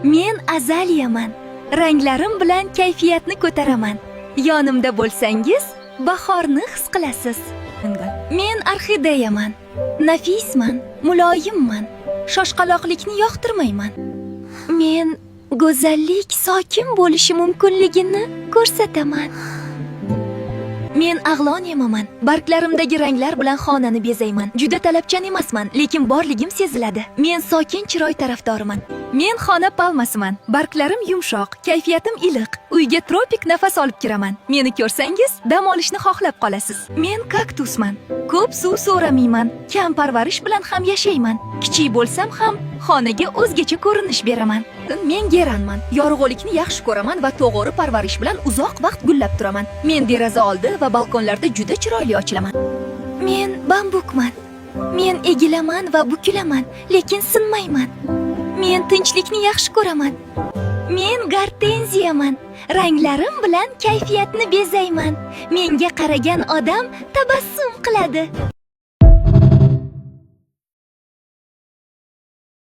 Men azaliyaman. Ranglarim bilan kayfiyatni ko'taraman. Yonimda bo'lsangiz, bahorni his qilasiz. Men orxideyaman. Nafisman, muloyimman. Shoshqaloqlikni yoqtirmayman. Men go'zallik sokin bo'lishi mumkinligini ko'rsataman. Men ag'lon Barglarimdagi ranglar bilan xonani bezayman. Juda talabchan emasman, lekin borligim seziladi. Men sokin chiroy tarafdoriman. Men xona palmasiman. Barglarim yumshoq, kayfiyatim iliq. Uyga tropik nafas olib kiraman. Meni ko'rsangiz, dam olishni xohlab qolasiz. Men kaktusman. Ko'p suv so'ramayman. Kam parvarish bilan ham yashayman. Kichik bo'lsam ham xonaga o'zgacha ko'rinish beraman. Men geranman. Yorug'likni yaxshi ko'raman va to'g'ri parvarish bilan uzoq vaqt gullab turaman. Men deraza oldi va balkonlarda juda chiroyli ochilaman. Men bambukman. Men egilaman va bukilaman, lekin sinmayman. Men tinchlikni yaxshi ko'raman. Men gortenziyaman. Ranglarim bilan kayfiyatni bezayman. Menga qaragan odam tabassum qiladi.